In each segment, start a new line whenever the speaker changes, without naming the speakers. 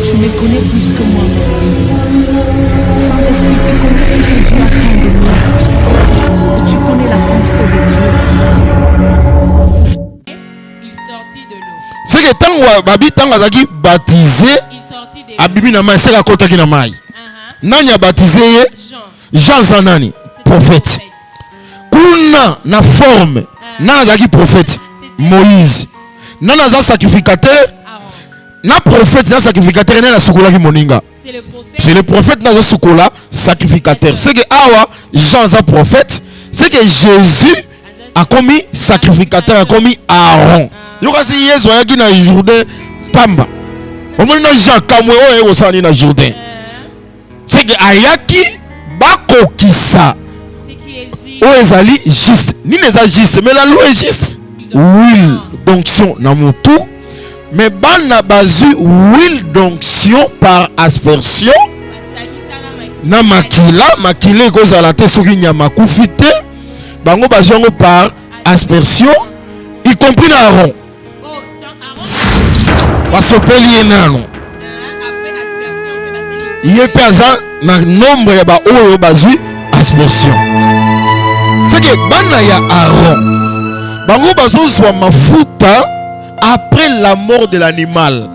Tu me connais plus que moi-même. Saint-Esprit, tu connais ce que Dieu attend de moi. Et tu connais la pensée de Dieu.
Il sortit de l'eau.
C'est que tant babi tant azaki baptisé.
Il sortit de l'eau.
Abibi na mai c'est kota ki na mai. Nani a baptisé Jean Zanani, prophète. Kuna na forme, nana zaki prophète. Moïse. Nana za sacrificateur. Na prophète na sacrificateur na sukola ki moninga. C'est le prophète na sukola sacrificateur. C'est que awa Jean za prophète, c'est que Jésus a commis sacrificateur, a commis Aaron. Yokasi Yesu ayaki na Jourdain pamba. Omona Jean kamwe oyo osani na Jourdain. C'est que ayaki bakokisa. O ezali juste. Ni neza juste, mais la loi est juste. Huile d'onction na mutu, mais bana bazu huile d'onction par aspersion na makila ekozala te soki nyama kufi te, bango bazwango par aspersion, y compris na Aaron. Basopeli ye nano ye pe aza na nombre ya ba oyo bazwi aspersion. C'est que bana ya Aaron bango bazozwa mafuta après la mort de l'animal.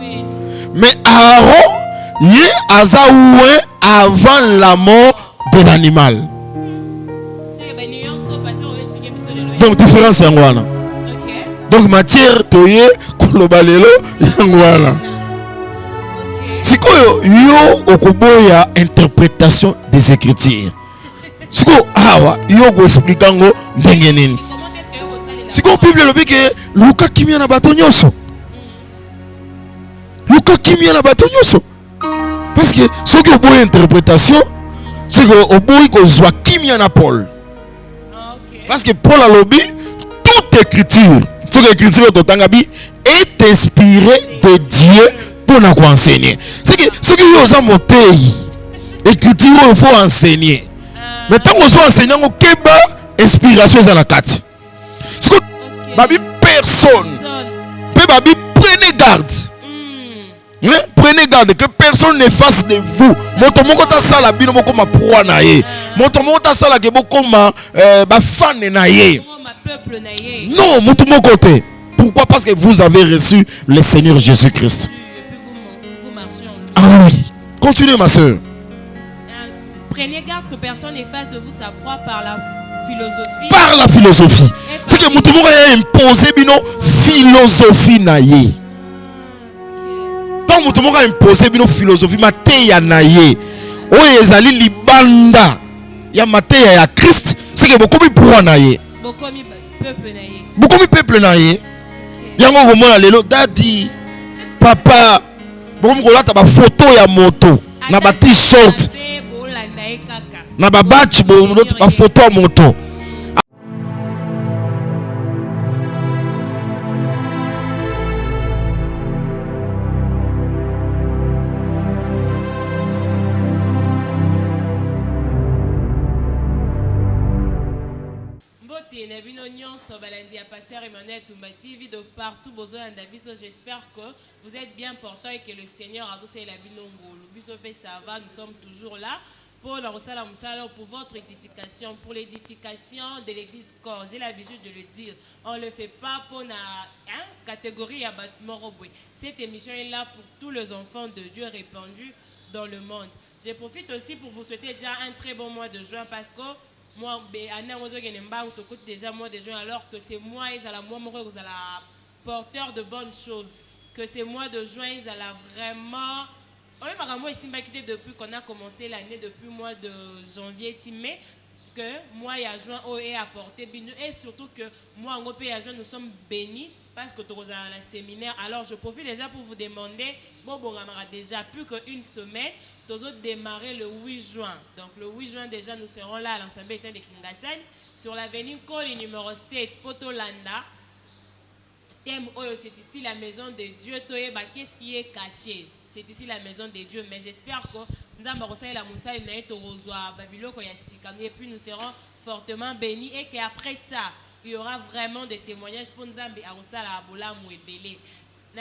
Mais Aaron ye aza oué avant la mort de l'animal. Donc différence yango wana. Donc matière toye koloba lelo yango wana. Sikoyo yo okoboya interprétation des écritures. Sikoyo awa yo go expliquango ndenge nini. Sikoyo Bible lobi ke luka kimia na bato nyonso. Luka kimia na bato nyonso. Parce que ce que oboya interprétation, c'est que oboyi ko zwa kimia na Paul. Parce que Paul a lobi toute écriture, toute écriture de Tangabi est inspirée de Dieu pour nous enseigner. C'est que ce qui est aux amotei, écriture il faut enseigner. Mais tant qu'on soit enseignant, on keba inspiration à la carte. C'est que babi personne, peut babi prenez garde. Prenez garde que personne ne fasse de vous. Moto moko ta sala bino moko ma proie na ye. Moto moko ta sala ke boko ma ba fan na ye. Non, moto moko te. Pourquoi? Parce que vous avez reçu le Seigneur Jésus-Christ. Ah oui. Continuez ma soeur.
Prenez garde que personne ne fasse de vous sa proie par la philosophie.
Par la philosophie. C'est que moto moko a imposé bino philosophie na ye. Tant que tu as imposé une philosophie, mateya naye, oye ezali libanda, ya mateya ya Christ, c'est que beaucoup mi pour naye, beaucoup mi peuple naye, yango komona lelo dadi, papa, beaucoup mi kolata ba photo ya moto, na ba t-shirt, na ba badge, ba photo ya moto.
Pasteur Emmanuel Toumba TV de partout besoin d'avis. J'espère que vous êtes bien portant et que le Seigneur a donné la vie ça va, nous sommes toujours là pour votre édification, pour l'édification de l'église corps. J'ai l'habitude de le dire. On ne le fait pas pour la catégorie à Moroboué. Cette émission est là pour tous les enfants de Dieu répandus dans le monde. Je profite aussi pour vous souhaiter déjà un très bon mois de juin parce que moi, déjà mois de juin, alors que c'est moi, ils allaient porteur de bonnes choses. Que c'est mois de juin, ils allaient vraiment. Depuis qu'on a commencé l'année, depuis le mois de janvier, mai, que moi, il y a juin, et apporté, et surtout que moi, en pays, nous sommes bénis parce que nous avons un séminaire. Alors, je profite déjà pour vous demander, bon, on a déjà plus qu'une semaine, nous allons démarrer le 8 juin. Donc, le 8 juin, déjà, nous serons là à l'ensemble de Kingasen, sur l'avenue Koli numéro 7, Potolanda. Thème, c'est ici la maison de Dieu. Qu'est-ce qui est caché? C'est ici la maison de Dieu. Mais j'espère que nous allons la Moussa et puis nous serons fortement bénis et qu'après ça, il y aura vraiment des témoignages pour nous à la Bola Mouébélé. Je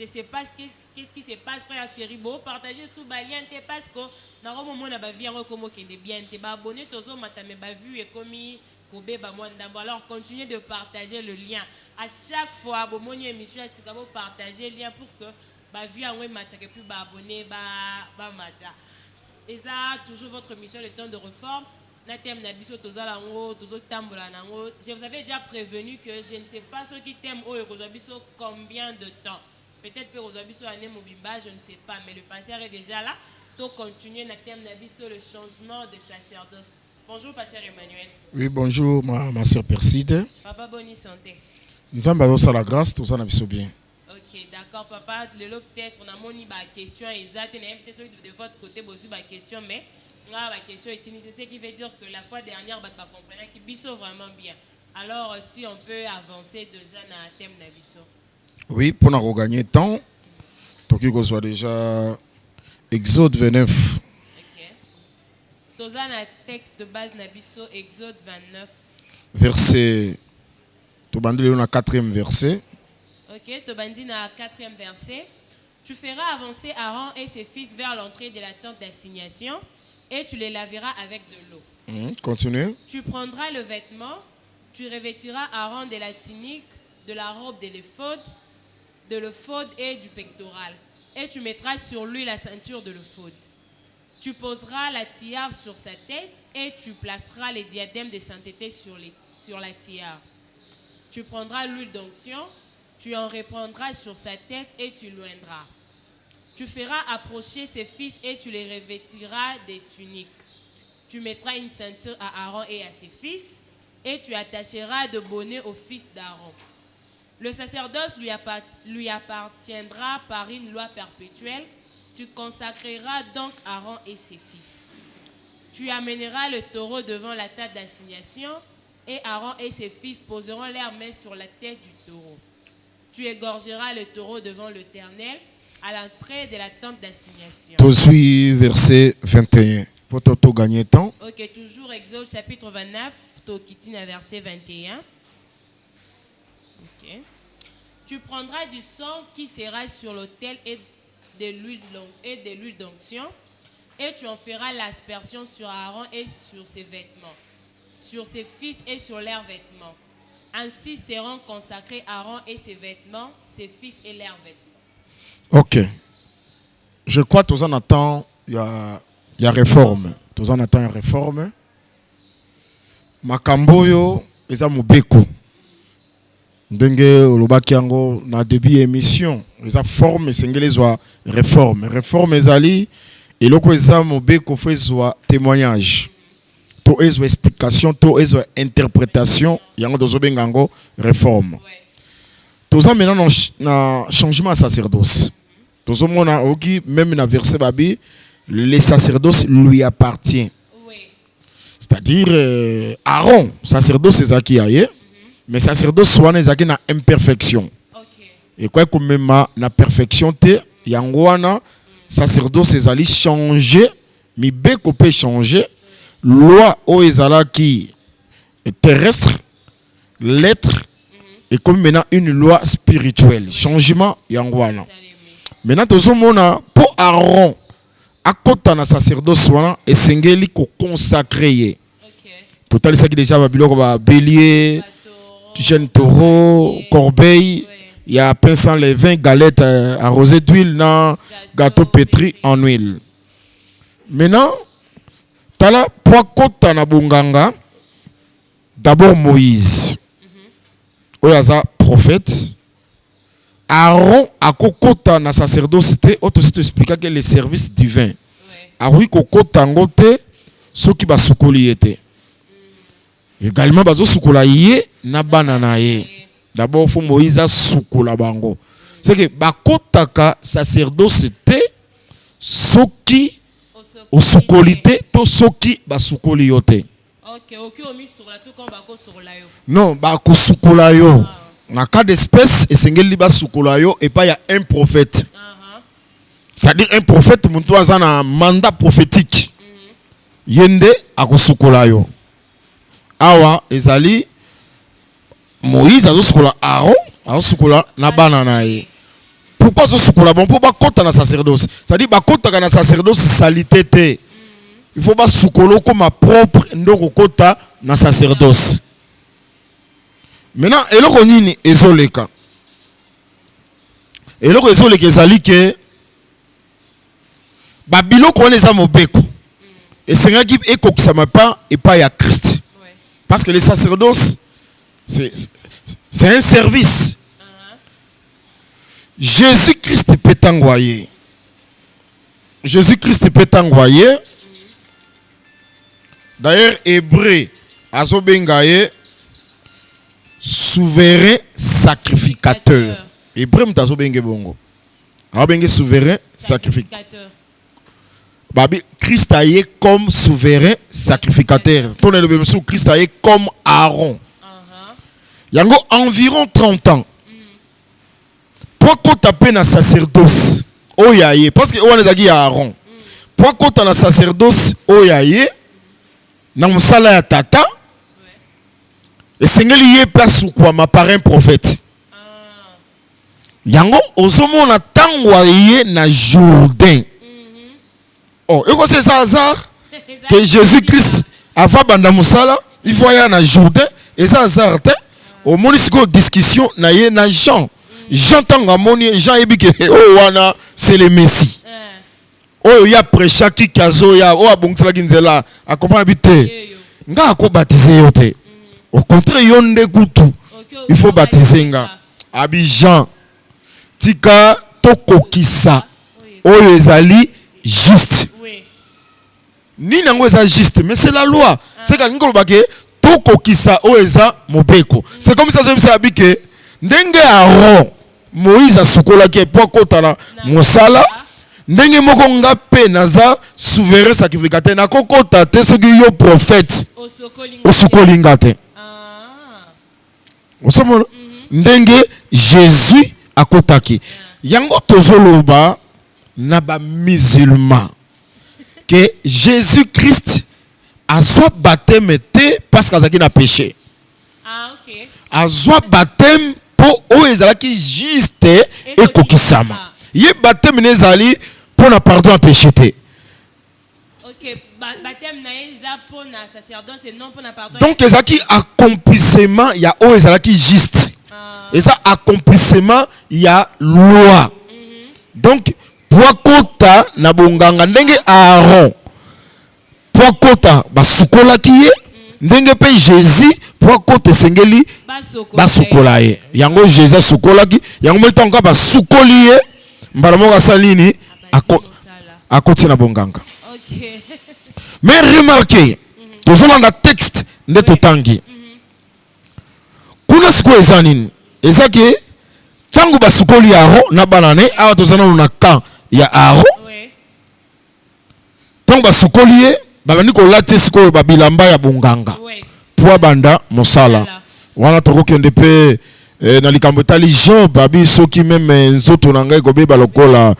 ne sais pas qu'est-ce qui se passe, frère Thierry. Partagez sous Balien parce que dans le moment où on a vu bien, abonné, alors continuez de partager le lien. À chaque fois, vous émission, partager le lien pour que vie en plus abonné, et ça toujours votre mission, le temps de réforme. Je vous avais déjà prévenu que je ne sais pas ceux qui t'aiment combien de temps. Peut-être que vous avez je ne sais pas, mais le pasteur est déjà là. Donc continuer le changement de sacerdoce. Bonjour, pasteur Emmanuel.
Oui, bonjour, ma soeur Perside.
Papa, bonne santé.
Nous avons la grâce, tout ça n'a pas bien.
Ok, d'accord, papa. Peut-être on a mon question exacte. De votre côté, vous avez question, mais la question est ce qui veut dire que la fois dernière, vous comprenez que Bisso vraiment bien. Alors, si on peut avancer déjà dans le thème de Bisso.
Oui, pour nous regagner temps, il soit déjà Exode 29.
Dans un texte de base Nabiso, Exode 29.
Verset. Tu bandis le 4e verset.
Ok, tu bandis le 4e verset. Tu feras avancer Aaron et ses fils vers l'entrée de la tente d'assignation et tu les laveras avec de l'eau.
Continue.
Tu prendras le vêtement, tu revêtiras Aaron de la tunique, de la robe de l'éphod et du pectoral. Et tu mettras sur lui la ceinture de l'éphod. Tu poseras la tiare sur sa tête et tu placeras les diadèmes de sainteté sur la tiare. Tu prendras l'huile d'onction, tu en répandras sur sa tête et tu l'oindras. Tu feras approcher ses fils et tu les revêtiras des tuniques. Tu mettras une ceinture à Aaron et à ses fils et tu attacheras de bonnets aux fils d'Aaron. Le sacerdoce lui appartiendra par une loi perpétuelle. Tu consacreras donc Aaron et ses fils. Tu amèneras le taureau devant la table d'assignation et Aaron et ses fils poseront leurs mains sur la tête du taureau. Tu égorgeras le taureau devant l'Éternel à l'entrée de la tente d'assignation.
Tu suis verset 21. Pour tout gagner temps.
Ok, toujours Exode chapitre 29, Tokitine verset 21. Ok. Tu prendras du sang qui sera sur l'autel et de l'huile d'onction et tu en feras l'aspersion sur Aaron et sur ses vêtements, sur ses fils et sur leurs vêtements. Ainsi seront consacrés Aaron et ses vêtements, ses fils et leurs vêtements. Ok.
Je crois que tous en attendent, il y a réforme. Tous en attendent une réforme. Makamboyo, ils ont beaucoup. Ndenge olobaki yango na début émission eza forme sengeli zwa réforme ezali eloko eza mobeko fo ezwa témoignage to ezwa explication to ezwa interprétation yango tozobenga yango réforme toza maintenant na changement ya sacerdoce tozomona oki même na verset babi le sacerdoce lui appartient c'est-à-dire Aaron sacerdoce ezaki aye mais sacerdoce soit ezaki na imperfection. Et quoi que même na perfection te yangwana sacerdoce ezali changer mi beko peut changer loi o ezalaki terrestre l'être et comme maintenant une loi spirituelle changement yangwana. Maintenant tozomona pour Aaron akota na sacerdoce wana esengeli ko consacrer. Total ça qui déjà babiloko ba bélier jeune taureau, corbeille, il y a pinçant les 20 galettes arrosées d'huile dans gâteau pétri en huile. Maintenant, tala poakota na bunganga, d'abord Moïse. Oyaza prophète. Aaron a kokota na sacerdoce, autre te expliqua que les services divins. Aroui kokota ngote, ceux qui ba soukoli était. Également bazo sukola yé na banana yé. D'abord faut Moïse a sukola bango. C'est que bakotaka sacerdoce te soki au sukolité to soki ba sukoli yote.
OK, OK omi sur la tout comme bako sur la yo.
Non, bako sukola yo. Na cas d'espèce esengeli ba sukola yo et pas il y a un prophète. C'est-à-dire un prophète muntu azana un mandat prophétique. Yende akosukola yo. Awa ezali Moïse azo sukola Aaron aosukola na bana na ye. Pourquoi azosukola bon? Pour bakota na sacerdoce. C'est-à-dire bakota na sacerdoce salité te. Il faut pas sukolo comme propre ndoko kota na sacerdoce. Maintenant, eloko nini ezoleka? Eloko ezoleka ezali ke babiloko wana eza mobeko. Esengaki ekokisama pa epai ya Christ. Parce que le sacerdoce c'est un service. Jésus-Christ peut t'envoyer. Jésus-Christ peut t'envoyer. D'ailleurs, Hébreu, Azobengaye, souverain sacrificateur. Hébreu, Azobengaye bongo. Azobengaye souverain sacrificateur. Babi, Christ a été comme souverain sacrificateur. Ton le sous Christ a été comme Aaron. Yango environ 30 ans. Pourquoi taper na sacerdoce? Oyaye. Parce que on est à Aaron. Pourquoi tu na sacerdoce? Oyaye. Na musala ya tata. Et sengeli ye place quoi ma parrain prophète. Yango ozomo na tangwa ye na Jourdain. Oh, et quoi c'est ça hasard que Jésus-Christ avant banda musala, il faut aller na Jourdain et ça hasard au monisco discussion na ye na Jean. J'entends à mon Jean ebi que oh wana c'est le Messie. Oh ya prêcha ki kazo ya oh abongela kinzela accompagner bité. Nga ko baptiser yote. Au contraire yonde kutu. Il faut baptiser nga. Abi Jean tika tokokisa. Oh ezali juste. Ni nango eza juste mais c'est la loi. C'est quand ngolo bake tokokisa oh eza mobeko. C'est comme ça je abi que ndenge Aaron Moïse a sukola qui pour kotana mosala ndenge moko ngape naza souverain sacrificateur na kokota te soki yo prophète osukolinga te osomona ndenge Jésus akotaki yango tozoloba na ba musulman que Jésus-Christ a soit baptême te parce qu'il a péché.
OK.
A soit baptême pour ezalaki juste et kokisama. Ye baptême nezali pour na pardon à péché te.
OK, baptême na eza pour na sacerdoce et non pour na pardon.
Donc ezalaki accomplissement ya ezalaki juste. Eza accomplissement ya loi. Donc pour kota na bonganga ndenge Aaron pour kota basukolaki ye ndenge pe Jésus pour kota sengeli basukola ye yango Jésus sukolaki yango molita encore basukoli ye mbala moko asalini akoti na bonganga.
OK.
Mais remarquez tozolanda texte nde totangi kuna siko eza nini eza ke tango basukoli Aaron na banane awa tozana na camp ya Aaron tango basukoli ye babandi kolate sikoyo babilamba ya bonganga po banda mosala wana tokokende pe na likambo etali Job babi soki meme nzoto na ngai kobeba lokola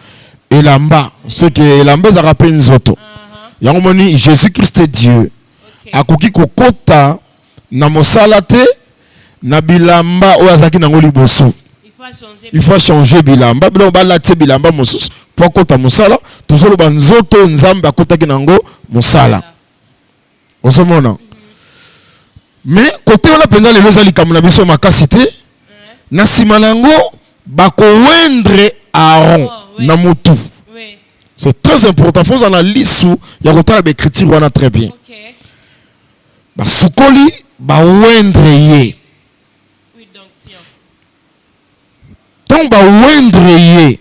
elamba c'est que elamba ezaka mpe nzoto yango moni Jésus-Christ est Dieu akoki kokota na mosala te na bilamba oyo azalaki nango liboso. Il faut changer bilamba biloko balati bilamba mosusu po kota mosala tozoloba nzoto nzambe akotaki nango mosala osomona. Mais côté wana penza lelo ezali likambo na biso makasi te na nsima nango bakowendre Aaron na motu. C'est très important. Faut analyser ya kotala l'écriture wana très bien. Basukoli bawendre ye. Donc bawendre ye.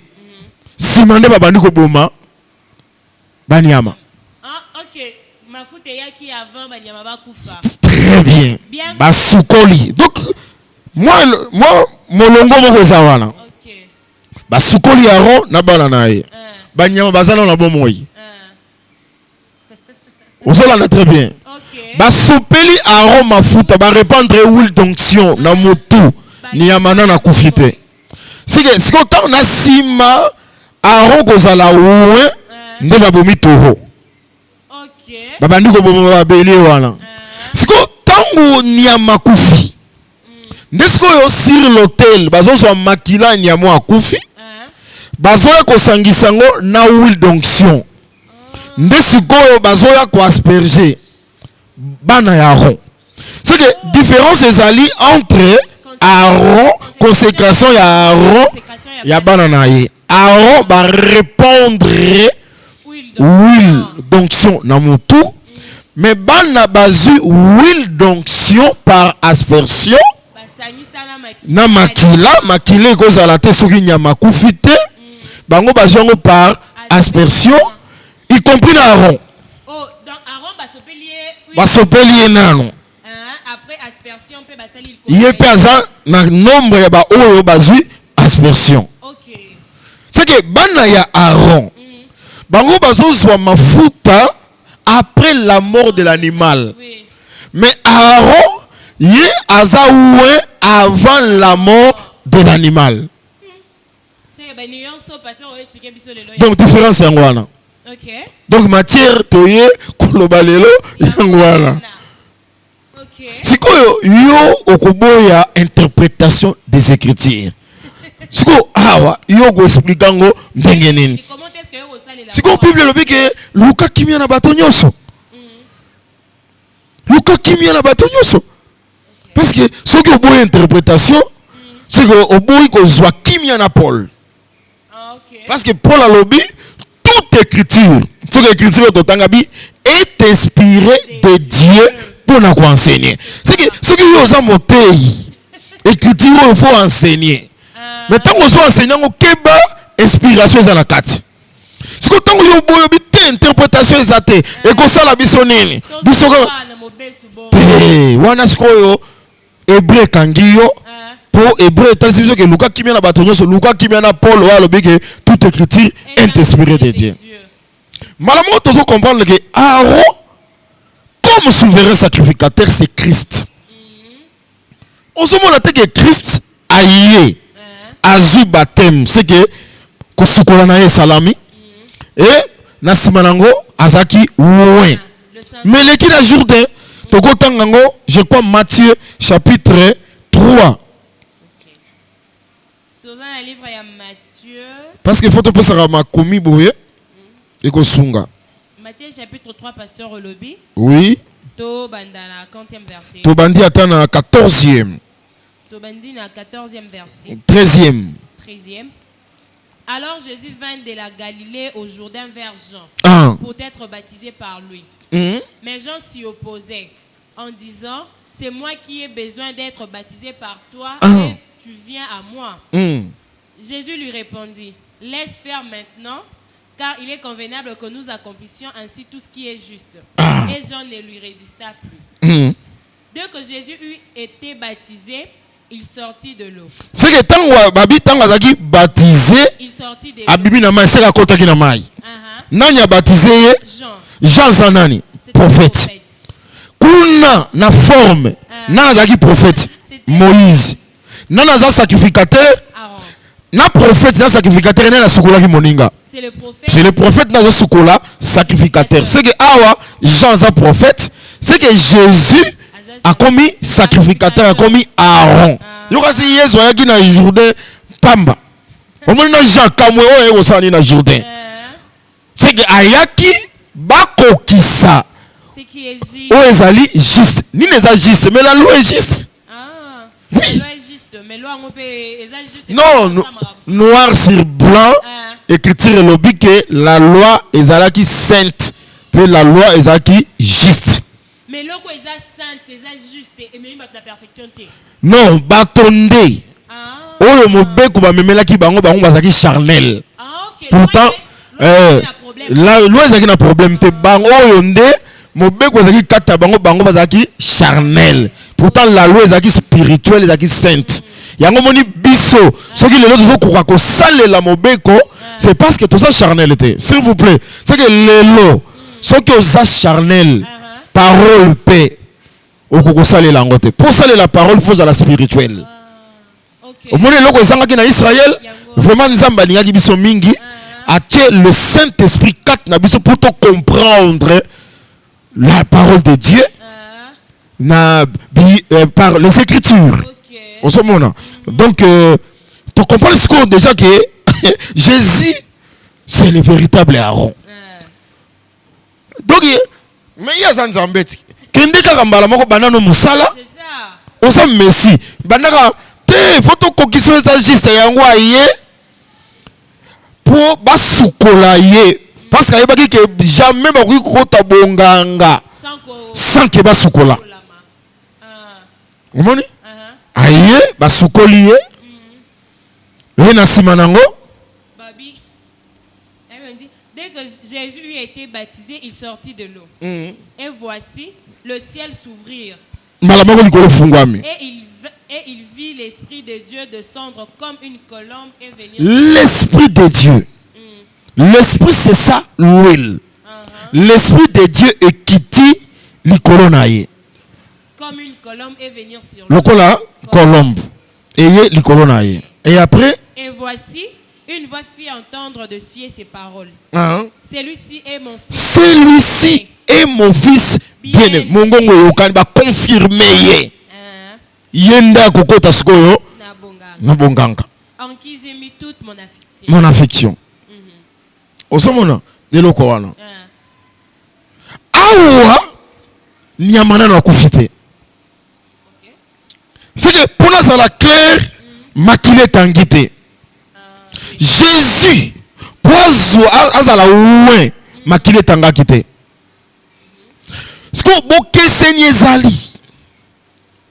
Simande babandi ko boma banyama.
Ah OK. Mafuta yaki avant banyama bakufa.
Très bien. Basukoli. Donc moi molongo moko zawana.
OK.
Basukoli Aaron na bana nae. Banyama bazana na bomoi. Ozola très bien.
OK.
Basopeli Aaron mafuta ba répandre huile d'onction na motu ni yamana na kufite. Si ko na sima Aaron kozala ouwe nde babomi toro.
OK.
Babandi ko bomo babeli wana. Siko tangu ni ya makufi. Ndesiko sur l'hôtel bazozwa makila nyamo akufi bazoya kosangisa ngo na huile d'onction ndesiko bazoya ko asperger bana ya Aaron. C'est que différence ezali entre Aaron consécration ya Aaron ya bana na ye. Aaron va répondre huile d'onction na mutu mais bana bazu huile d'onction par aspersion na makila ekozala te soki nyama kufi te bango bazwango par aspersion y compris na Aaron.
Oh, donc Aaron
basopeli ye nano
après aspersion pe basali
ye pe aza na nombre ya ba oyo bazwi aspersion.
OK.
C'est que bana ya Aaron bango bazozwa mafuta après la mort de l'animal.
Oui.
Mais Aaron ye aza oué avant la mort de l'animal. Donc différence yango wana.
OK.
Donc matière toye koloba lelo yango wana.
OK.
Sikoyo yo okoboya interprétation des écritures. Siko awa yo go expliquer ngo ndenge nini. Siko Bible lobi ke Luka kimia na bato nyonso. Luka kimia na bato nyonso. Parce que ce qui oboya interprétation c'est que oboyi ko zwa kimia na Paul. Parce que Paul a lobby toute écriture, toute écriture de Tangabi est inspirée de Dieu pour nous enseigner. C'est que ce qui est aux montées, écriture il faut enseigner. Mais tant qu'on soit enseignant, on keba inspiration à la carte. C'est que tant qu'on y a une interprétation exacte et qu'on ça la bisonine, bisonne. Wana sikoyo hébreu kangiyo. Pour hébreu tel c'est que Luka qui vient na batonyo so Luka qui vient na Paul wa lobi que toute écriture est inspirée de Dieu. Malamo tozo comprendre que Aaron comme souverain sacrificateur c'est Christ. On se montre que Christ a yé azu baptême c'est que kosukola na salami et na simanango azaki oué. Mais l'équipe de Jourdain toko tangango je crois Matthieu chapitre 3.
Dans le livre de Matthieu.
Parce qu'il faut te passer à ma commis boye et ko sunga.
Matthieu chapitre 3 pasteur Olobi.
Oui.
To bandana 40e verset.
To bandi atana 14e.
To bandi na 14e verset.
13e.
13e. Alors Jésus vint de la Galilée au Jourdain vers
Ah.
Jean pour être baptisé par lui. Mais Jean s'y opposait en disant c'est moi qui ai besoin d'être baptisé par toi et tu viens à moi. Jésus lui répondit, laisse faire maintenant, car il est convenable que nous accomplissions ainsi tout ce qui est juste. Et Jean ne lui résista plus. Dès que Jésus eut été baptisé, il sortit de l'eau.
C'est que tant babi tant azaki baptisé,
il sortit de l'eau.
Abibi na mai c'est la kota ki na mai. Nani a baptisé Jean Zanani, prophète. Kuna na forme, nana zaki prophète. Moïse. Nana za sacrificateur. Na prophète na sacrificateur na sukola ki moninga.
C'est le prophète.
C'est le prophète na sukola sacrificateur. C'est que awa Jean za prophète, c'est que Jésus a commis sacrificateur, a commis Aaron. Yokasi Yesu ayaki na Jourdain pamba. Omoni na Jean kamwe oyo osani na Jourdain. C'est que ayaki bakokisa.
C'est qui est juste.
Oh ezali juste. Ni n'est pas juste, mais la loi est juste.
Oui. La loi est juste, mais la loi est juste.
Non, noir sur blanc. Écriture lobby que la loi est sainte, puis la loi est juste.
Mais la loi est sainte, c'est juste, et même la perfection.
Non, batondé. Oh mo beku ba memela ki bango bango bazaki charnel.
OK.
Pourtant la loi est un problème te bango yonde mo beku bazaki kata bango bango bazaki charnel. Pourtant la loi est spirituelle, est sainte. Yango moni biso soki lelo tozo koka ko salela mobeko c'est parce que tout ça charnel était. S'il vous plaît, c'est que lelo soki oza charnel parole paix au koko salela ngote. Pour saler la parole il faut la spirituelle. Au moins loko ezangaki na Israël vraiment nzamba lingaki biso mingi atie le Saint-Esprit quatre na biso pour te comprendre la parole de Dieu. Par les Écritures. Donc, tu comprends ce qu'on déjà que Jésus, c'est le véritable Aaron. Donc, mais il y a un zambet. Kende kambala moko banano musala. On s'en messi. Banaka te photo kokiso eza juste yango aye pour basukola ye. Parce que yebaki que jamais ba kota bonganga sans que basukola. Omoni? Aye basukoli ye. Le na simanango.
Dès que Jésus lui a été baptisé, il sortit de l'eau. Et voici le ciel s'ouvrir. Et il vit l'Esprit de Dieu descendre comme une colombe et venir.
L'Esprit de Dieu. L'Esprit, c'est ça, l'huile. L'Esprit de Dieu est quitté l'icolonaïe.
Comme une colombe et venir sur lui.
Le colombe. Et l'icolonaïe. Et après?
Et voici, une voix fit entendre de cieux ces paroles. Celui-ci est mon fils.
Celui-ci est mon fils bien-aimé. Mon gongo yokan ba confirmer. Yenda kokota sikoyo na bonganga.
En qui j'ai mis toute mon affection.
Mon affection. Osomona eloko wana. Awa nyamana na kufite. C'est que pour nous la clair maquillé tangité. Jésus poizo azala oué maquillé tangakité. Ce que boké seigneur zali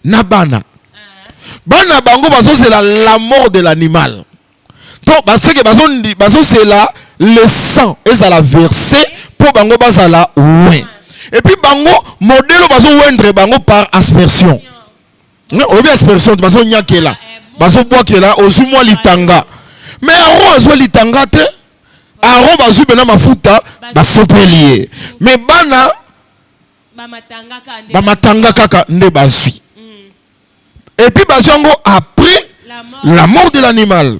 nabana. Bana bango baso c'est la mort de l'animal. Donc parce que baso c'est là le sang est la versé pour bango basala oué. Et puis bango modèle baso wendre bango par aspersion. Non, ou bien aspersion baso nyakela. Baso bois que là ozumo litanga. Mais Aaron a litanga te. Aaron baso bena mafuta baso pelier. Mais bana bamatanga kaka nde bazui. Et puis basango après la mort de l'animal.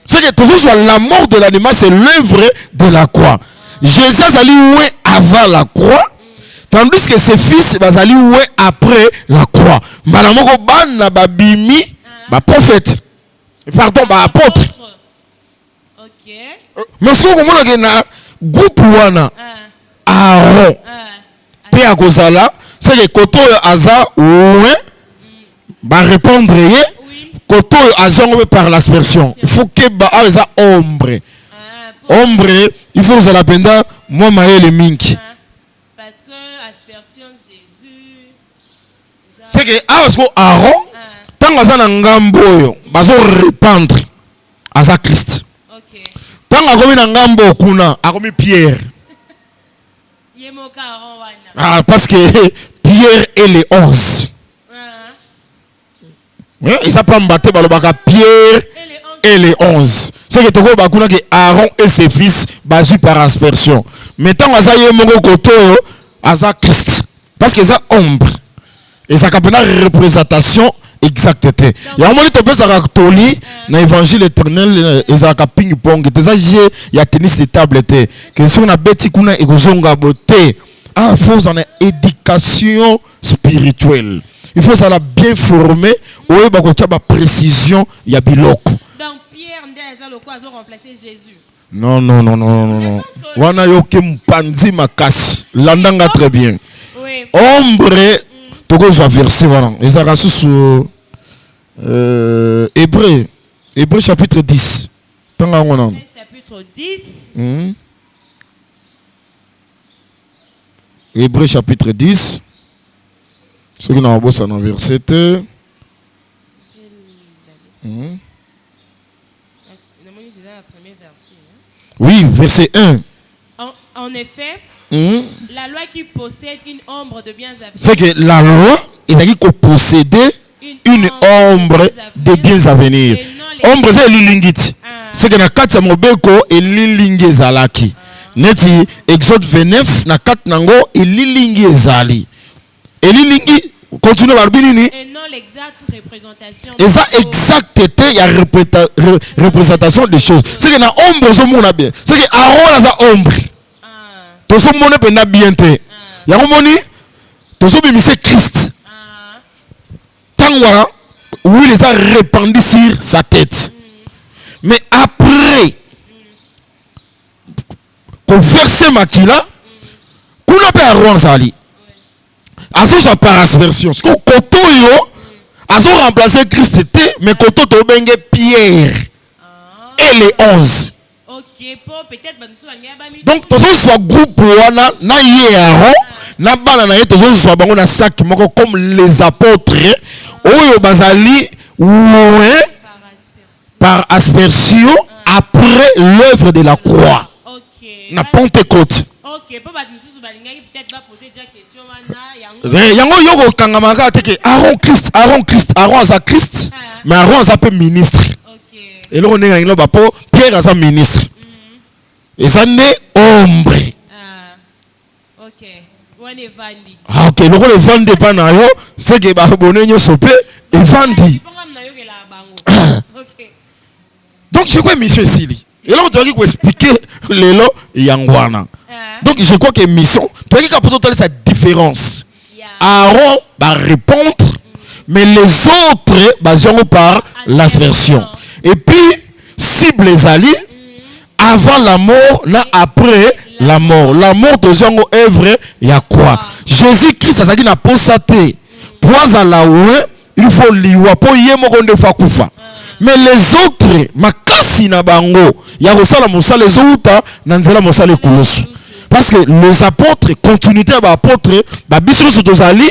C'est que toujours soit la mort de l'animal, c'est l'œuvre de la croix. Jésus allait oué avant la croix, tandis que ses fils allait oué après la croix. Malamoko bana babimi ba prophète. Pardon, ba apôtre.
OK.
Mais ce qu'on a na groupe wana Aaron. Pe akozala, c'est que koto aza oué va répondre koto azongo par l'aspersion. Il faut que ba aza ombre. Ombre, il faut que la penda moi maé le mink.
Parce que aspersion Jésus.
C'est que Aaron tant aza na ngambo yo bazo répandre aza Christ.
OK.
Tant akomi na ngambo kuna akomi Pierre.
Yemoka Aaron wana.
Ah parce que Pierre est le 11. Ils s'appellent Mbaté Balobaka Pierre et les 11. C'est que Toko Bakuna que Aaron et ses fils basés par aspersion. Mais tant que Azaye Mongo Koto, Aza Christ. Parce que ça ombre. Et ça a une représentation exacte. Il y a un moment où tu peux toli dans l'évangile éternel, et ça a ping-pong. Il y a tennis de table. Que si on a bêti kuna et que beauté. Ah, il faut une éducation spirituelle. Il faut ça bien former ou il y a précision il y a biloko.
Donc Pierre ndeza loko azo remplacer Jésus.
Non. Wana yoke mpanzi makasi. Landanga très bien.
Oui.
Ombre toko zo verset voilà. Ezaka sous Hébreu chapitre 10. Tanga ngona.
Chapitre 10.
Hébreu chapitre 10. Ce qui n'a pas dans verset. Oui, verset 1.
En effet, la loi qui possède une ombre de biens à venir.
C'est que la loi, il a dit qu'on possédait une ombre de biens à venir. Ombre, c'est l'ilingit. C'est que na kati mobeko et lilingi zalaki. Neti Exode 29 na kat nango et lilingi zali. Et lilingi continue par binini.
Et non l'exacte représentation.
Et ça exacteté il y a représentation des choses. C'est que na ombre zo mona bien. C'est que Aaron a sa ombre. To so mona pena bien te. Ya moni to so bimise Christ. Tangwa oui, les a répandus sur sa tête. Mais après, qu'on verse makila, qu'on a pas Aaron Zali. Azo soit par aspersion. Parce que koto yo, azo remplacer Christ était, mais koto to benge Pierre. Et les 11. Donc, tous soit groupe wana na yé Aaron, na bana na yé tous soit bango na sac moko comme les apôtres. Oyo bazali ouais par aspersion après l'œuvre de la croix. Na Pentecôte. Yango yoko kangamaka teke Aaron aza Christ, mais Aaron aza peu ministre. Et là on est en bapo Pierre aza ministre. Et ça n'est ombre. Ah ok, le rôle vendre pas na yo, c'est que ba bonne nyo sopé et vendre. Donc je crois mission ici. Et là on doit expliquer les lots yangwana. Donc je crois que mission, toi qui capte totalement sa différence. Aaron va répondre, mais les autres basent par l'aspersion. Et puis cible les alliés avant la mort, là après la mort. La mort de Zongo œuvre, il y a quoi? Jésus-Christ a dit n'a pas saté. Pois à la oué, il faut liwa pour yemokonde fa kufa. Mais les autres, makasi na bango, ya rosala mosala les autres, nanzela mosala kolosu. Parce que les apôtres, continuité à apôtres, ba biso sotozali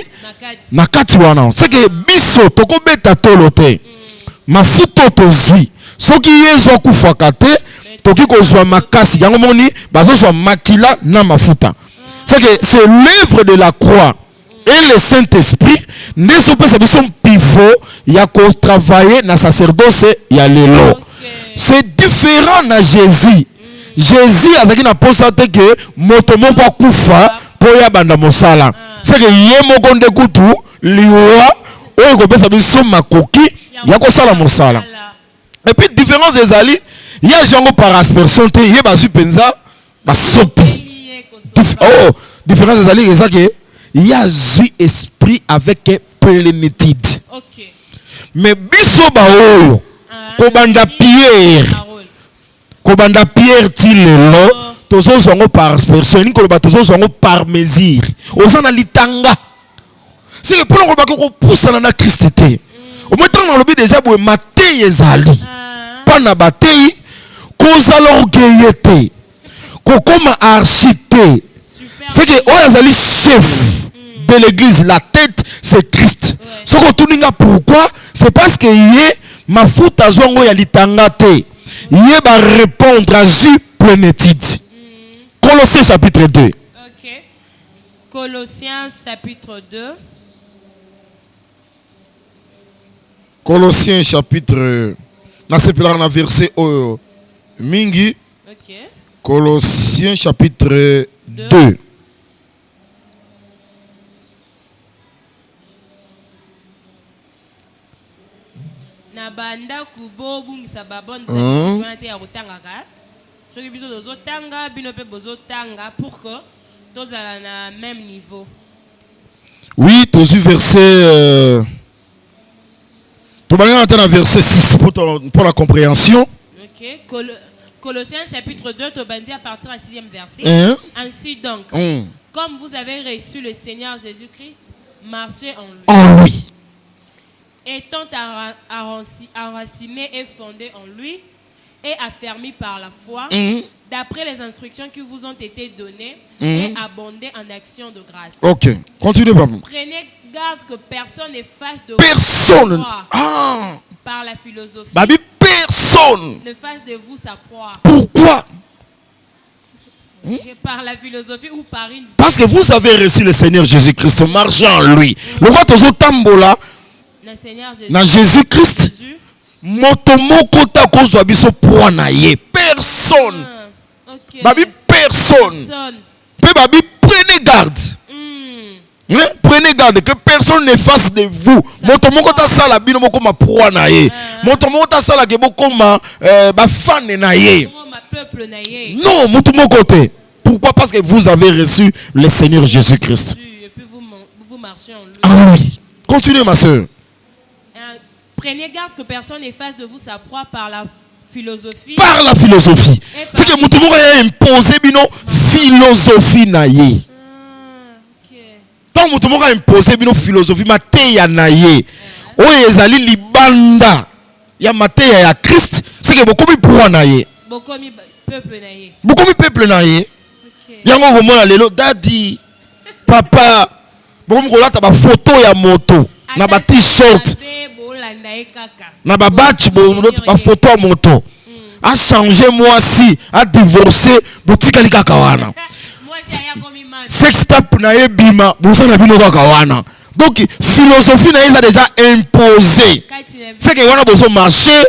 na kati wana. C'est que biso toko beta tolote. Mafuto tozui. Soki yezo kufaka te, toki kozwa makasi yango moni bazo zwa makila na mafuta. C'est que c'est l'œuvre de la croix et le Saint-Esprit ne sont pas son pivot, il y a qu'on travailler dans sacerdoce, il y a l'élo. C'est différent na Jésus. Jésus a dit na posate que motomo pa kufa pour ya banda mosala. C'est que yemo konde kutu liwa o ko pesa biso makoki ya ko sala mosala. Et puis différence des alliés, il y a gens par aspersion, il y a basu penza ba sopi. Oh, différence des alliés, c'est ça que il y a un esprit avec plénitude. Mais biso ba oyo ko banda Pierre. Kobanda Pierre tilelo tozo zongo par aspersion ni koloba tozo zongo par mesure ozana litanga c'est que pour ngoloba ko poussa na Christ té au moins dans le déjà boye maté ezali pana batei kozala orgueillete kokoma archité c'est que oyazali chef de l'église la tête c'est Christ ce que tuninga pourquoi c'est parce que yé mafuta zongo ya litanga té il va répondre à Jésus plénitude. Colossiens chapitre 2.
Ok. Colossiens chapitre 2.
Colossiens chapitre. Na verset Mingi.
Ok.
Colossiens chapitre 2.
Banda kubo bungisa babon te ya kotangaka soki biso tozotanga bino pe bozotanga pour que tozala na même niveau.
Oui, tozu verset verset 6 pour la compréhension.
OK. Colossiens chapitre 2 tobandi à partir du 6e verset. Ainsi donc, comme vous avez reçu le Seigneur Jésus-Christ, marchez en lui.
En lui.
Étant enraciné et fondé en lui et affermi par la foi, d'après les instructions qui vous ont été données, et abondé en actions de grâce.
Ok, continuez par vous.
Prenez garde que personne ne fasse de
personne
vous par la philosophie.
Babi, personne
ne fasse de vous sa proie.
Pourquoi?
Par la philosophie ou par une...
Parce que vous avez reçu le Seigneur Jésus-Christ, marchez en lui. Le roi Tozo Tambola, na Jésus-Christ, motomoko ta kozwa biso proie na ye. Personne. Babi, personne. Puis babi, prenez garde. Prenez garde que personne ne fasse de vous. Motomoko ta sala bino moko ma proie na ye. Motomoko ta sala ke boko ma ba fan na ye. Non, motomoko te. Pourquoi? Parce que vous avez reçu le Seigneur Jésus-Christ.
Et puis vous marchez en lui.
Ah oui. Continuez ma soeur.
Prenez garde que personne n'efface de vous sa proie par la philosophie.
Par la philosophie. C'est que mutu moko ya imposer bino philosophie na ye. Tant mutu moko ya imposer bino philosophie mateya na ye. Oyo ezali libanda ya mateya ya Christ. C'est que bokomi proie na ye.
Bokomi peuple na ye.
Bokomi peuple na ye. Yango komona lelo dadi papa bokomi kolata ba photo ya moto na ba t-shirt na ba batch ba photo ya moto a changer moi si a divorcer botikali kaka wana sextape na ye bima bosana bino kaka wana. Donc philosophie na eza déjà imposée. C'est que wana bozo marcher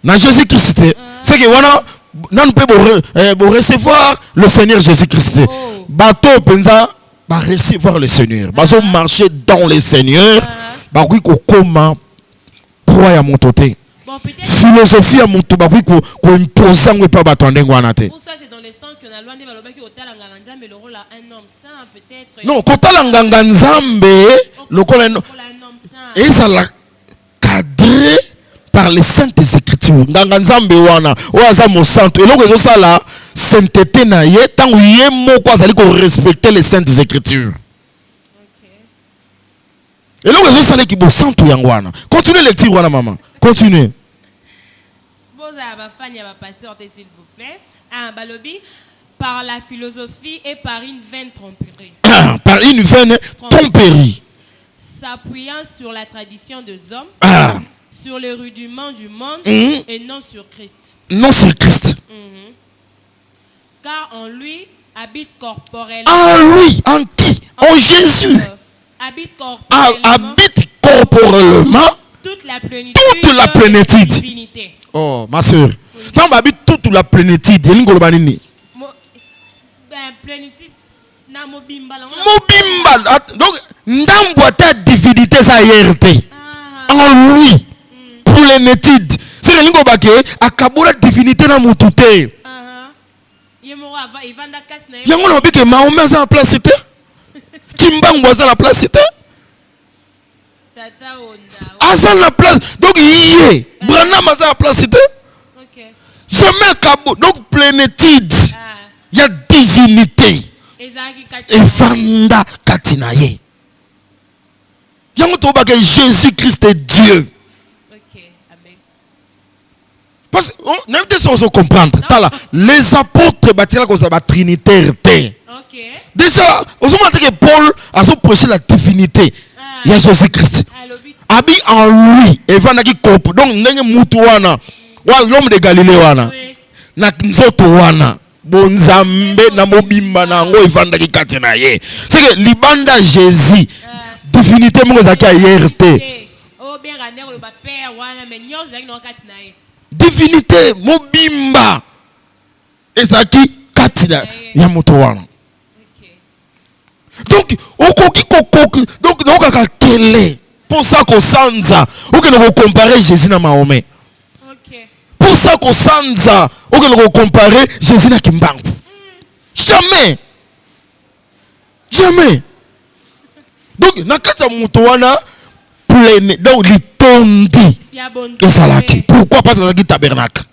na Jésus-Christ. C'est que wana non peut recevoir le Seigneur Jésus-Christ. Bateau penza va recevoir le Seigneur. Bazo marcher dans le Seigneur. Ba kui ko koma proie ya montoté. Philosophie ya monto ba kui ko imposer ngwe pa bato ndengo wana te.
Ça c'est dans le sens que na loinde balobaki otala nganga nzambe le rôle un homme saint peut-être.
Non, kotala nganga nzambe lokola un homme saint. Et ça la cadré par les saintes écritures. Nganga nzambe wana oaza mo santo eloko ezo sala sainteté na ye tango ye moko azali ko respecter les saintes écritures. Et là, vous savez qu'il faut santo yango wana. Continuez lecture wana maman. Continuez.
Pasteur, s'il vous plaît. Balobi, par la philosophie et par une vaine tromperie.
Par une vaine tromperie.
S'appuyant sur la tradition des hommes, sur les rudiments du monde et non sur Christ.
Non sur Christ.
Car en lui habite corporellement.
En lui, en qui? En Jésus.
Habite
corporellement
toute la plénitude. Divinité.
Oh, ma soeur. Quand on habite toute la plénitude, il y a une
plénitude. Mobimba.
Donc, ndambo ta divinité sa yerte. En lui, plénitude. C'est que l'ingo bake akabura divinité na mutute. Yango na bike Mahomet za place c'était. Kimbangu aza la place c'était. Aza la place. Donc yé. Branham aza la place c'était. Jamais kabo. Donc plénitude. Il y a divinité. Et vanda katinaye. Yango to ba que Jésus-Christ est Dieu. Parce que n'aime pas ça comprendre. Les apôtres bâtirent comme ça la trinitaire. Déjà, on se dit que Paul a prêché la divinité. Il y a Jésus-Christ. Habit en lui. Et va qui coupe. Donc, n'engue mutuana. L'homme de Galilée wana. Na nzoto wana. Bonzambe na mobimba na ngo evanda ki katina ye. C'est que libanda Jésus. Divinité mo zaki a yerte.
Oh bien gané le père wana mais nyos zaki no katina ye.
Divinité mobimba. Ezaki katina ya mutu wana. Donc, donc, quel est pour ça qu'on sanza, ou que nous comparer Jésus à Mahomet. Pour ça qu'on sanza, ou que nous comparer Jésus à Kimbangu. Jamais. Donc, nakata mutuana plein, donc les tondi. Et ça là qui. Pourquoi parce que ça qui tabernacle.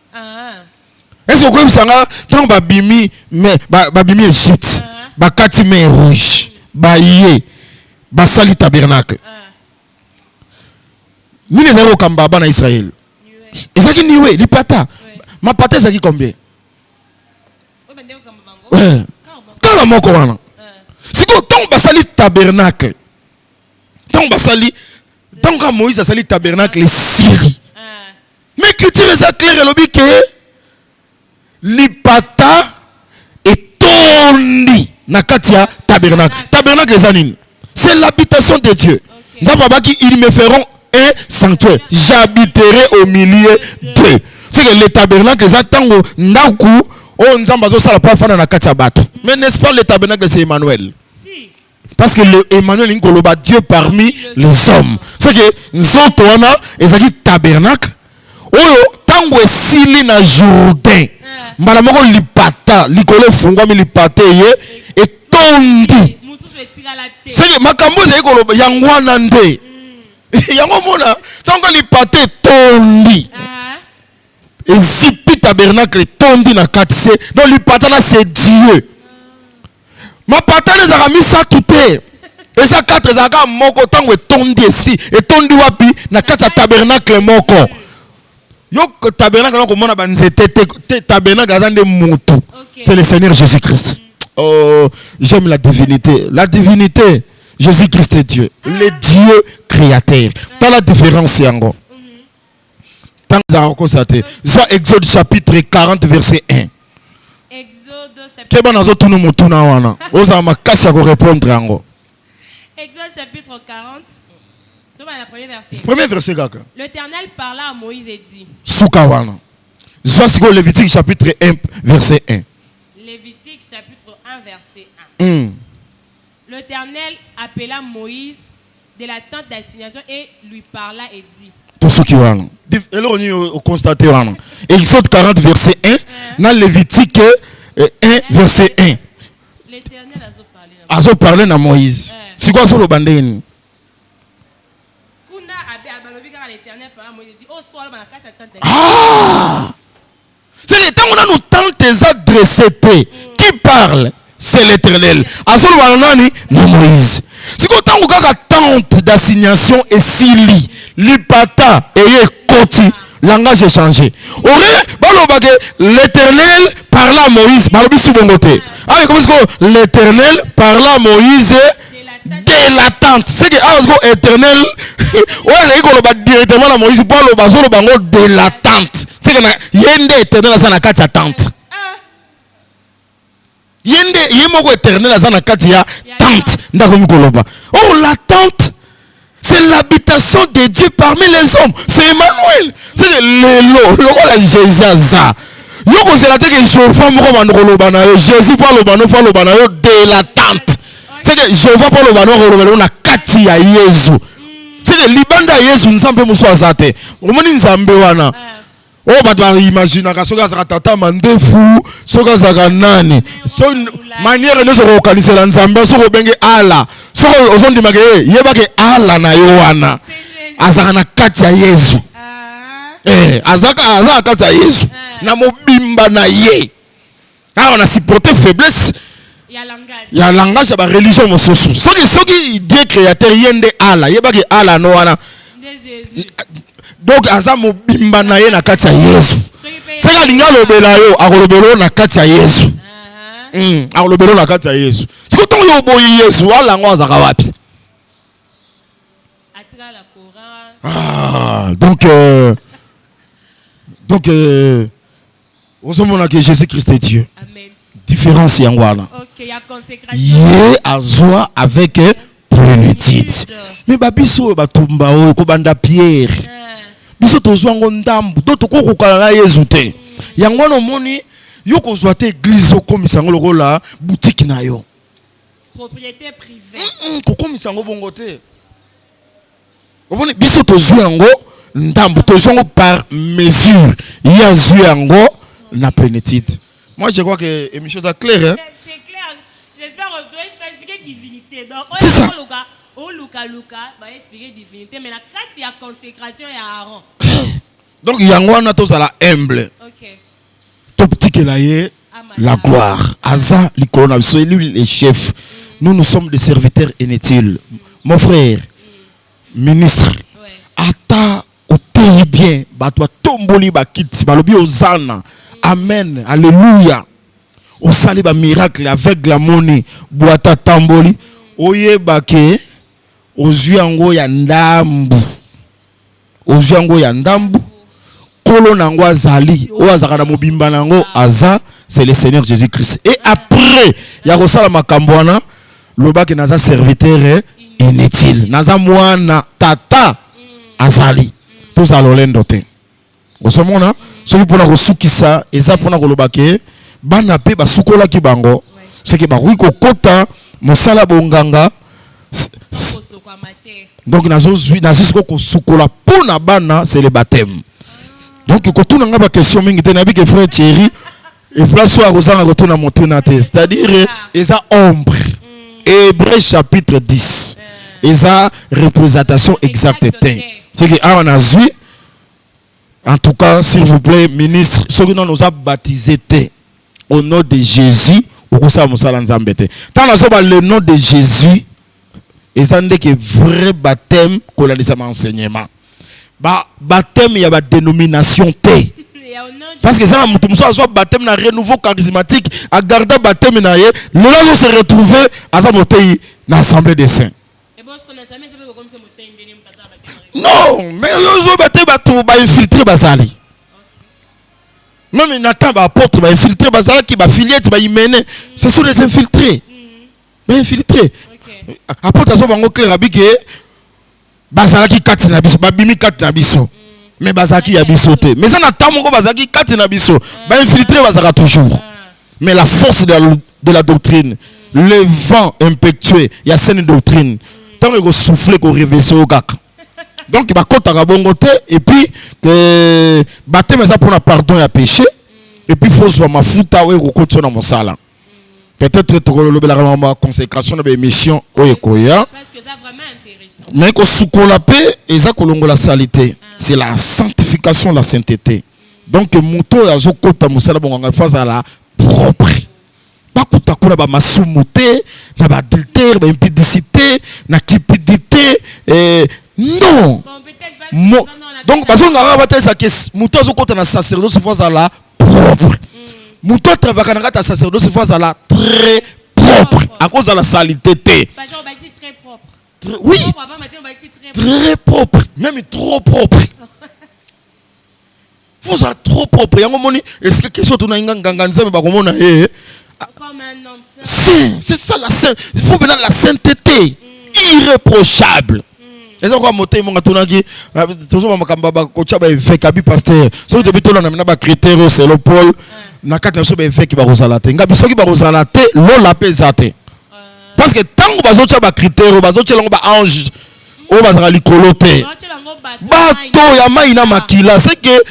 Est-ce que vous connaissez ça tant babimi mais babimi Égypte, bakati mer rouge. Baye basali tabernacle ni les zéro kambaba na Israël ezaki niwe lipata mapata ezaki combien kaka moko wana siko tant basali tabernacle tant que Moïse asali tabernacle Syrie mais écriture est claire elobi que lipata etondi na katia tabernacle. Tabernacle les anines. C'est l'habitation de Dieu. Ils me feront un sanctuaire. J'habiterai au milieu d'eux. C'est que les tabernacles les attendent naku on nzambazo sala pa fana na katia bato. Mais n'est-ce pas le tabernacle c'est Emmanuel? Si. Parce que le Emmanuel ngoloba Dieu parmi les hommes. C'est que nzoto wana ezaki tabernacle. Oyo tango esili na Jourdain. Mbala moko lipata likolo fungwami lipata ye etondi. C'est que makambo ezali koloba yango wana nde yango mona tongo lipata etondi ezipi tabernacle etondi na kati se donc lipata na c'est Dieu mapata ezaka misatu te eza 4 ezaka moko ntango etondi esi etondi wapi na kati ya tabernacle moko yo tabernacle nakomona banzete te tabernacle aza nde mutu c'est le Seigneur Jésus-Christ. Oh, j'aime la divinité Jésus-Christ est Dieu le Dieu créateur dans la différence yango tant que constaté soit Exode chapitre 40 verset 1 Exode
chapitre 40
premier verset kaka.
L'Éternel parla à Moïse et dit
Soukawana. Soit Lévitique chapitre 1 verset 1.
Lévitique chapitre 1 verset 1. L'Éternel appela Moïse de la tente d'assignation et lui parla et dit.
Tout ce qui va. Alors on constate Exode 40 verset 1, dans Lévitique 1 verset 1.
L'Éternel
a parlé à Moïse. C'est quoi sur le bandeni? Ah! C'est le temps où on a nos tentes adressées. Qui parle? C'est l'Éternel. Azul Wanani, Moïse. C'est quand on a la tente d'assignation et Sili, Lipata et Koti, langage échangé. L'Éternel parla à Moïse, l'Éternel parla à Moïse de la tente. C'est que l'Éternel directement à Moïse de la tente. C'est que l'Éternel a la tente. Yende yemoko éternel azana kati ya tente ndako mikoloba. Oh la tente c'est l'habitation de Dieu parmi les hommes. C'est Emmanuel. C'est le Jésus aza. Yoko c'est la tête que Jéhovah moko bandokoloba na yo. Jésus parle lobana yo de la tente. C'est que Jéhovah parle lobana na kati ya Yesu. C'est que libanda Yesu nzambe muso azate. Omoni nzambe wana. Oh bah imagine que soka zaka tata mandefu soka zaka nani so manière ne se localiser la nzambe so benge ala so ozondi make yeba ke ala na yoana azaka na kati ya Yesu azaka kati ya Yesu na mobimba na ye na na supporter faiblesse ya langage ba religion mosusu soki Dieu créateur yende ala yeba ke ala no wana donc azamo bimba na ye na kati ya Yesu. Saka linga lobela yo akolobelo na kati ya Yesu. Akolobelo na kati ya Yesu. Siko tongo yo boyi Yesu ala ngo azaka wapi?
Atira la Coran.
Donc osomona que Jésus-Christ est Dieu.
Amen.
Différence yango wana.
OK, ya consécration.
Yé azwa avec plénitude. Mais babiso batumba o ko banda Pierre. Biso tozwa ngo ndambu to tokokokala na Yesu te yango no moni yo kozwa te église okomisa ngo lokola boutique na yo
propriété privée
kokomisa ngo bongo te oboni biso tozwa ngo ndambu tozwa ngo par mesure ya zwa yango na plénitude. Moi je crois que émission est claire hein?
C'est clair, j'espère que tu dois expliquer divinité donc
c'est ça.
Luca va expliquer divinité mais la carte il y a consécration et Aaron.
Donc yangwana to sala humble.
OK.
To petit que la gloire. Aza likona so lui le chef. Nous sommes des serviteurs inutiles. Mon frère ministre. Ata oteyi bien batwa tomboli bakiti balobi ozana. Amen. Alléluia. On sali ba miracle avec la monnaie boata tamboli oyebake ozuyango ya ndambu kolo nango azali o azaka na mobimba nango aza c'est le Seigneur Jésus-Christ et après ya kosala makambo wana lobaki naza serviteur inutile naza mwana tata azali toza lolendo te osomona soki pona kosukisa eza pona kolobaki bana pe basukolaki bango c'est que bakoki kokota mosala bonganga. Donc nazo ko sukola pona bana c'est le baptême. Donc ko tuna ngaba question mingi te na bi que frère Thierry et place so arosanga ko tuna monter na te c'est-à-dire eza ombre. Hébreux chapitre 10. Et ça, représentation exacte. C'est que on a vu. En tout cas, s'il vous plaît, ministre, ceux qui nous a baptisés au nom de Jésus, tant le nom de Jésus, et ça n'est que vrai baptême qu'on a déjà enseignement. Baptême, il y a une dénomination T. Parce que ça, soit baptême na renouveau charismatique, à garder baptême na ye, le là se retrouver à sa montée dans l'assemblée des saints. Non, mais ils ont infiltré Basali. Même il n'attend pas apôtre, va infiltrer Basali qui va filier, va y mener. Ce sont les infiltrés. Infiltrés. Apôtre a son clair à que Basali qui kat na biso, babimi kat na biso. Mais Basaki a bisoté. Mais ça n'attend pas Basaki kat na biso. Ba infiltrer Basaka toujours. Mais la force de la doctrine, le vent impétueux, il y a cette doctrine. Tant que vous soufflez, qu'on réveille au gars. Donc il va compter à bon côté et puis que baptême ça pour un pardon et péché et puis faut soit ma fouta ou recoto dans mon salon. Peut-être que la consécration de l'émission parce
que ça vraiment intéressant.
Mais que sous la paix et ça que la salité, c'est la sanctification, la sainteté. Donc moto ya zo kota musala bon en face à la propre. Pas kota kula ba masumuté, na ba adultère, ba impudicité, na cupidité non. Bon, donc parce qu'on a raté ça que muto zo kota na sacerdoce face à la propre. Muto travaille na sacerdoce face à la très propre à cause de la salité.
Parce qu'on va dire très propre.
Oui. Très propre, même trop propre. Faut ça trop propre. Yango moni est-ce que question tuna nganganza me ba komona
comme un homme saint.
C'est ça la sainteté. Il faut maintenant la sainteté irréprochable. Et ça quoi moté mon tuna ki toujours makamba ba kocha ba évêque abi pasteur. So depuis tout là na ba critère c'est le Paul na kata so ba évêque ba rosalate. Ngabi so ki ba rosalate lo la pesate. Parce que tant que bazo cha ba critère bazo cha ba ange o bazala likolote. Bato ya maina makila c'est que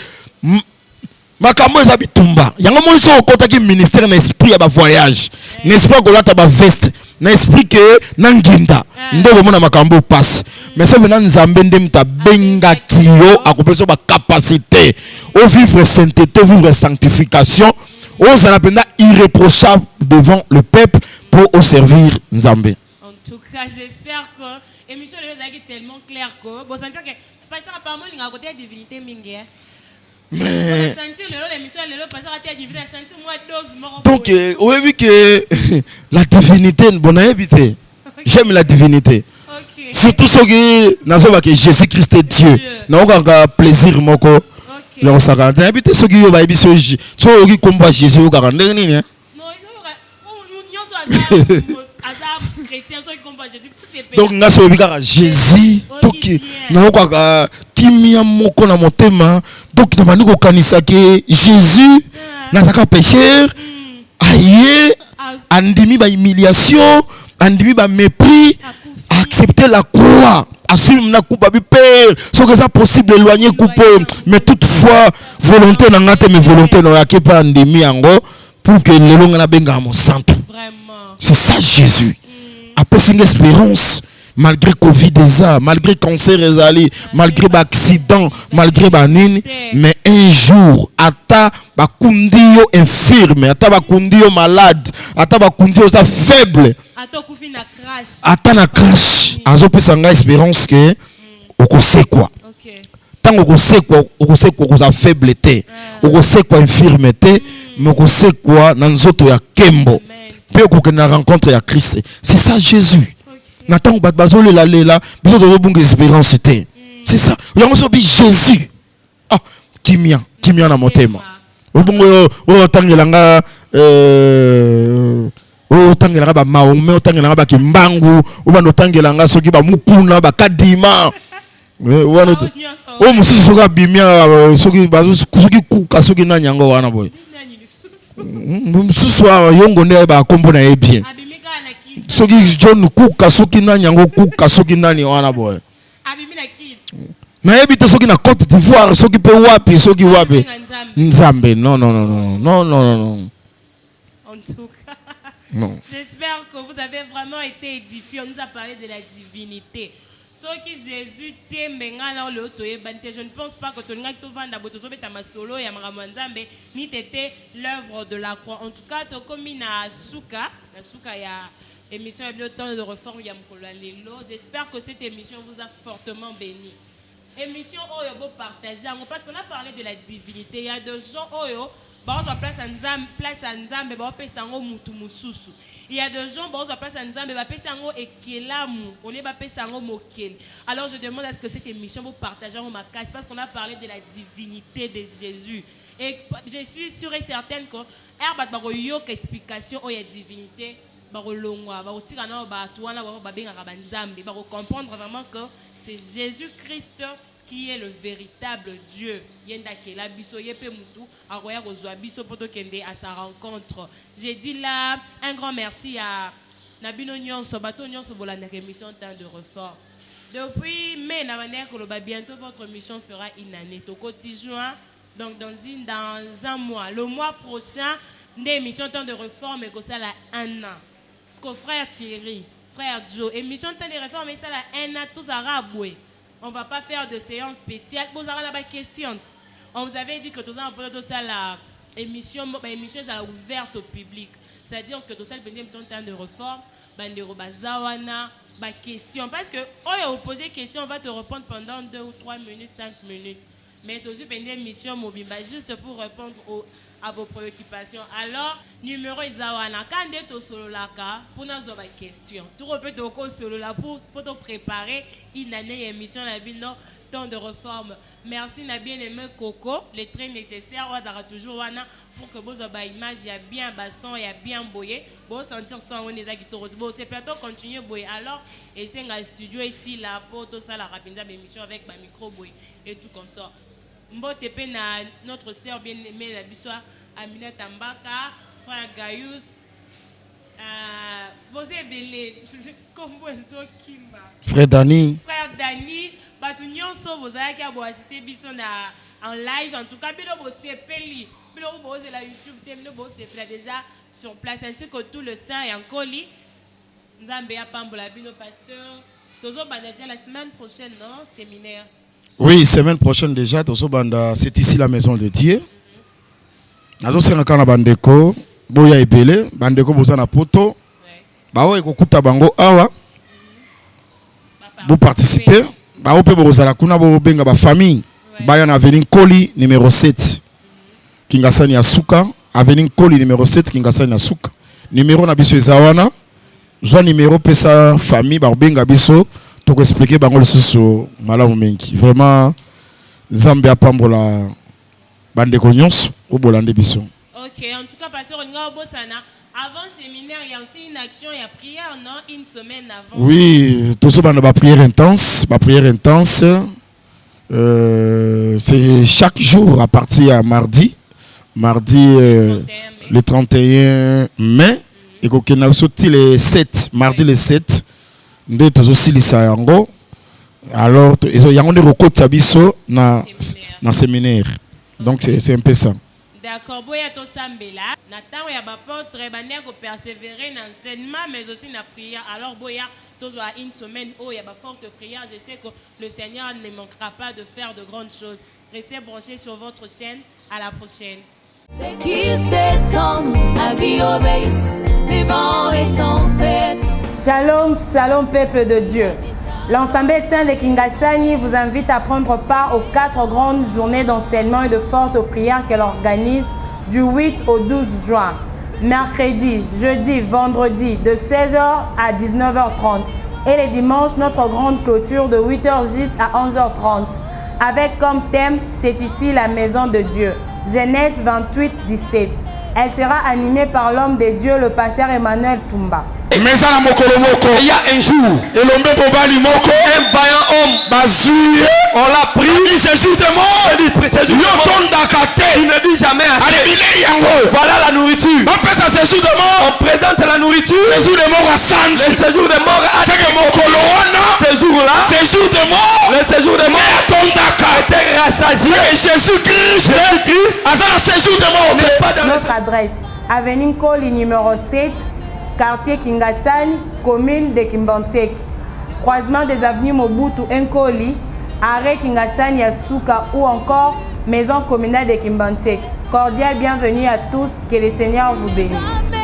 makambo eza bitumba yango moni so okota ki ministère na esprit ya ba voyage na esprit ko lata ba veste na esprit que na nginda ndoko mona makambo passe mais so venant nzambe ndemta benga kiyo akopesa ba capacité au vivre sainteté au vivre sanctification au ça penda irréprochable devant le peuple pour au servir nzambe.
En tout cas j'espère que émission est tellement claire que bon sentir que parce que apparemment il y a côté divinité mingi.
Mais
donc
oui que la divinité bon habité. J'aime la divinité.
Okay.
Surtout ceux qui n'ont que Jésus Christ est Dieu. N'a aucun plaisir moko. Non ça quand habité ceux qui ont pas habité ceux qui combat Jésus au garant ni hein. Donc nga so bika Jésus toki na kwa kimia moko na motema donc na maniko kanisa ke Jésus na saka pécheur aïe andimi ba humiliation andimi ba mépris accepter la croix assume na coupe bi père ce que ça possible éloigner coupe mais toutefois volonté na ngate mais volonté na yake pa andimi yango pour que le long na benga mon santo. C'est ça Jésus. Après une espérance, malgré Covid malgré cancer malgré accident, malgré banine, mais un jour, ata bakundio infirme, ata bakundio malade, ata bakundio ça faible, ata na crash, azo pesanga espérance que okose quoi. Tant okose quoi ça faiblité, okose quoi infirmité, mais okose quoi na nzoto ya kembo. Na rencontre à Christ. C'est ça Jésus. Nathan bazole la lela, besoin de bonne espérance c'était. C'est ça. Yango so bi Jésus. Ah, kimia na motema. Obongo o tangelanga o tangelanga ba maome o tangelanga ba kimbangu, o ba no tangelanga soki ba mukuna ba kadima. O mususu soka bimia soki bazo soki kuka soki na nyango wana boy. Soir yongo ne ba kombo na bien soki John kuka soki na nyango kuka soki nani wana boy na ebite soki na Côte d'Ivoire soki pe wapi soki wapi nzambe non en tout cas Non.
J'espère que vous avez vraiment été édifiés. On nous a parlé de la divinité. Ce qui Jésus t'aime, je ne pense pas que tu ni t'étais l'œuvre de la croix. En tout cas, tu comme na Souka, il y a émission de temps de réforme. J'espère que cette émission vous a fortement béni. Émission Oyo partager parce qu'on a parlé de la divinité. Il y a des gens Oyo, place à Nzambe, il y a des gens place à Nzambe, on est alors je demande à ce que cette émission vous partagez ma case parce qu'on a parlé de la divinité de Jésus. Et je suis sûre et certaine que explication de la divinité comprendre vraiment que c'est Jésus-Christ qui est le véritable Dieu. À sa rencontre. J'ai dit là un grand merci à Nabino Nyonso, Bato Nyonso pour la émission Temps de Reforme. Depuis mai, bientôt votre mission fera une année. Toko juin, donc dans un mois. Le mois prochain, l'émission Temps de Reforme est ça là un an. Parce que frère Thierry, frère Joe, émission Temps de Reforme est ça là un an, tous arabes. On ne va pas faire de séance spéciale. Vous avez la question. On vous avait dit que tout ça, la émission est ouverte au public. C'est-à-dire que tout ça, l'émission Temps de Reforme, question. Parce que, vous posez une question, on va te répondre pendant 2 ou 3 minutes, 5 minutes. Mais tu as une émission mobile, juste pour répondre à vos préoccupations. Alors, numéro Izawana, quand tu es solo là, pour nous avoir une question, tu peux te solo là pour te préparer une année émission la ville Temps de Reforme. Merci na bien aimé Coco, les trains nécessaires on aura toujours pour que vous ayez une image, il y a bien basson, il y a bien boyé, vous sentir son on est bon c'est plutôt continuer boyer. Alors et c'est un studio ici là pour tout ça la rapide émission avec ma micro boy et tout comme ça. Mbote pe na notre sœur bien aimée la bissoire Amina Tambaka, frère Gaius, vous avez
frère Dani.
Frère Dani, Batunion so vous avez assisté biso en live en tout cas bilo bo sepeli, bilo bo la YouTube temno bo sepela déjà sur place ainsi que tout le sang et en colis. Nzambe ya pambola bino pasteur. Tozo banadia la semaine prochaine non séminaire.
Oui, semaine prochaine déjà, c'est ici la maison de Dieu. Nazo senga na bandeko, boya ebele, bandeko boza na poto. Bawo ekokuta bango awa. Vous participez, bawo pe bozala kuna bo benga ba famille. Baya na avenue Koli numéro 7. Kingasani ya Suka, avenue Koli numéro 7 Kingasani ya Suka. Numéro na biso ezawana. Zwa numéro pesa famille ba benga biso. Pour expliquer bango le sous malamu mengi vraiment Zambia pambola bande konyons au bolande biso.
OK, en tout cas pasteur Nga Bosana avant séminaire il y a aussi une action, il y a prière non une semaine avant. Oui,
tout ça bande ba prière intense, c'est chaque jour à partir à mardi le 31 mai et qu'on a sorti le 7 mardi le 7 alors il y a un recours biso na séminaire donc c'est un peu ça.
D'accord, boya to sambela na temps ya ba porte bania ko persévérer dans l'enseignement mais aussi na prière. Alors boya to une semaine où il y a ba forte prière, je sais que le Seigneur ne manquera pas de faire de grandes choses. Restez branchés sur votre chaîne, à la prochaine. C'est qui cet homme à qui obéissent les vents et tempêtes. Shalom, shalom peuple de Dieu. L'ensemble saint de Kingasani vous invite à prendre part aux 4 grandes journées d'enseignement et de fortes prières qu'elle organise du 8 au 12 juin. Mercredi, jeudi, vendredi de 16h à 19h30 et les dimanches notre grande clôture de 8h juste à 11h30 avec comme thème c'est ici la maison de Dieu. Genèse 28, 17. Elle sera animée par l'homme de Dieu, le pasteur Emmanuel Tumba.
Il y a un jour, un vaillant homme, on l'a pris, il ne dit jamais assez. Voilà la nourriture. On présente la nourriture. Le séjour de mort à ce jour-là, le séjour de mort était rassasié. Jésus-Christ n'est pas dans
notre adresse, avenue Koli numéro 7,
quartier Kingasani, commune de Kimbantek. Croisement des avenues Mobutu Nkoli, arrêt Kingasani Yasuka ou encore maison communale de Kimbantek. Cordial bienvenue à tous, que le Seigneur vous bénisse.